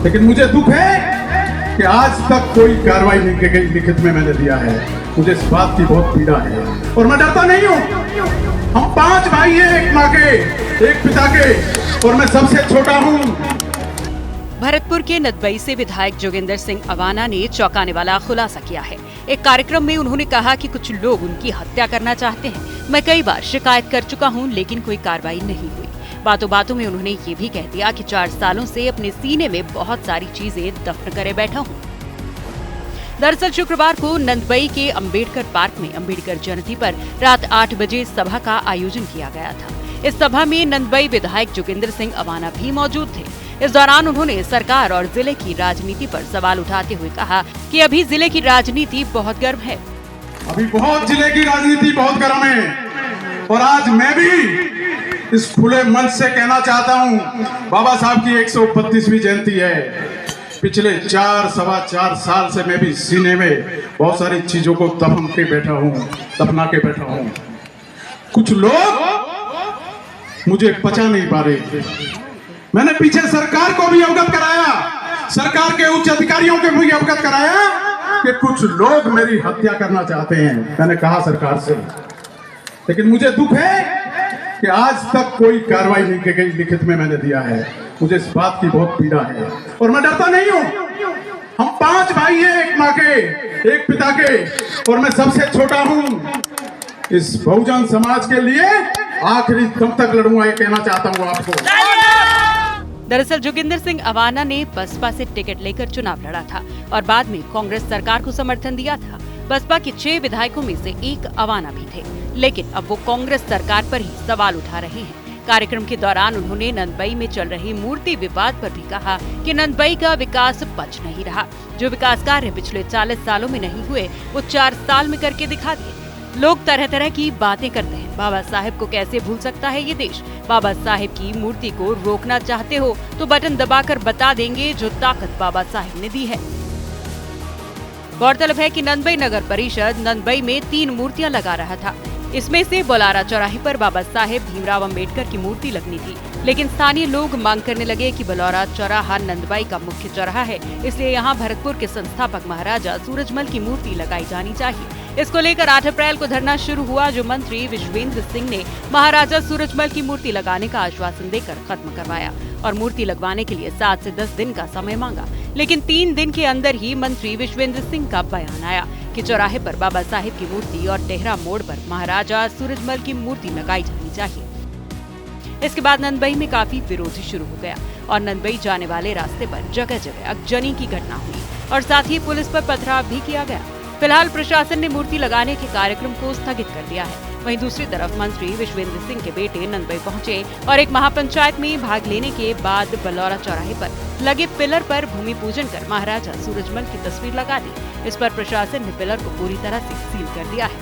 लेकिन मुझे दुख है कि आज तक कोई कार्रवाई नहीं की गई। लिखित में मैंने दिया है, मुझे इस बात की बहुत पीड़ा है और मैं डरता नहीं हूँ। हम 5 भाई हैं, एक माँ के, एक पिता के, और मैं सबसे छोटा हूँ। भरतपुर के नदबई से विधायक जोगिंदर सिंह अवाना ने चौंकाने वाला खुलासा किया है। एक कार्यक्रम में उन्होंने कहा कि कुछ लोग उनकी हत्या करना चाहते हैं। मैं कई बार शिकायत कर चुका हूं, लेकिन कोई कार्रवाई नहीं हुई। बातों बातों में उन्होंने ये भी कह दिया कि 4 सालों से अपने सीने में बहुत सारी चीजें दफन करे बैठा हूँ। दरअसल शुक्रवार को नंदबई के अंबेडकर पार्क में अंबेडकर जयंती पर रात 8 बजे सभा का आयोजन किया गया था। इस सभा में नंदबई विधायक जोगिंदर सिंह अवाना भी मौजूद थे। इस दौरान उन्होंने सरकार और जिले की राजनीति पर सवाल उठाते हुए कहा कि अभी जिले की राजनीति बहुत गर्म है। अभी बहुत जिले की राजनीति बहुत गर्म है और आज मैं भी इस खुले मंच से कहना चाहता हूं, बाबा साहब की 132वीं जयंती है। पिछले 4-4.25 साल से मैं भी सीने में बहुत सारी चीजों को दफना के बैठा हूं। कुछ लोग मुझे पचा नहीं पा रहे थे। मैंने पीछे सरकार को भी अवगत कराया, सरकार के उच्च अधिकारियों को भी अवगत कराया कि कुछ लोग मेरी हत्या करना चाहते हैं। मैंने कहा सरकार से, लेकिन मुझे दुख है कि आज तक कोई कार्रवाई नहीं की गई। लिखित में मैंने दिया है, मुझे इस बात की बहुत पीड़ा है और मैं डरता नहीं हूँ। हम 5 भाई हैं, एक माँ के, एक पिता के, और मैं सबसे छोटा हूँ। इस बहुजन समाज के लिए आखिरी दम तक लड़ूंगा, ये कहना चाहता हूँ आपको। दरअसल जोगिंदर सिंह अवाना ने बसपा से टिकट लेकर चुनाव लड़ा था और बाद में कांग्रेस सरकार को समर्थन दिया था। बसपा के 6 विधायकों में से एक अवाना भी थे, लेकिन अब वो कांग्रेस सरकार पर ही सवाल उठा रहे हैं। कार्यक्रम के दौरान उन्होंने नंदबई में चल रही मूर्ति विवाद पर भी कहा कि नंदबई का विकास पच नहीं रहा। जो विकास कार्य पिछले 40 सालों में नहीं हुए, वो 4 साल में करके दिखा दिए। लोग तरह तरह की बातें करते हैं। बाबा साहेब को कैसे भूल सकता है ये देश। बाबा साहेब की मूर्ति को रोकना चाहते हो तो बटन दबाकर बता देंगे जो ताकत बाबा साहेब ने दी है। गौरतलब है कि नंदबई नगर परिषद नंदबई में 3 मूर्तियां लगा रहा था। इसमें से बोलारा चौराहे पर बाबा साहेब भीमराव अंबेडकर की मूर्ति लगनी थी, लेकिन स्थानीय लोग मांग करने लगे कि बोलारा चौराहा नंदबई का मुख्य चौराहा है, इसलिए यहाँ भरतपुर के संस्थापक महाराजा सूरजमल की मूर्ति लगाई जानी चाहिए। इसको लेकर 8 अप्रैल को धरना शुरू हुआ, जो मंत्री विश्वेंद्र सिंह ने महाराजा सूरजमल की मूर्ति लगाने का आश्वासन देकर खत्म करवाया और मूर्ति लगवाने के लिए 7 से 10 दिन का समय मांगा। लेकिन 3 दिन के अंदर ही मंत्री विश्वेंद्र सिंह का बयान आया कि चौराहे पर बाबा साहेब की मूर्ति और टेहरा मोड़ पर महाराजा सूरजमल की मूर्ति लगाई जानी चाहिए। इसके बाद नंदबई में काफी विरोध शुरू हो गया और नंदबई जाने वाले रास्ते पर जगह जगह अगजनी की घटना हुई और साथ ही पुलिस पर पथराव भी किया गया। फिलहाल प्रशासन ने मूर्ति लगाने के कार्यक्रम को स्थगित कर दिया है। वहीं दूसरी तरफ मंत्री विश्वेंद्र सिंह के बेटे नंदबई पहुंचे और एक महापंचायत में भाग लेने के बाद बलौरा चौराहे पर लगे पिलर पर भूमि पूजन कर महाराजा सूरजमल की तस्वीर लगा दी। इस पर प्रशासन ने पिलर को पूरी तरह से सील कर दिया है।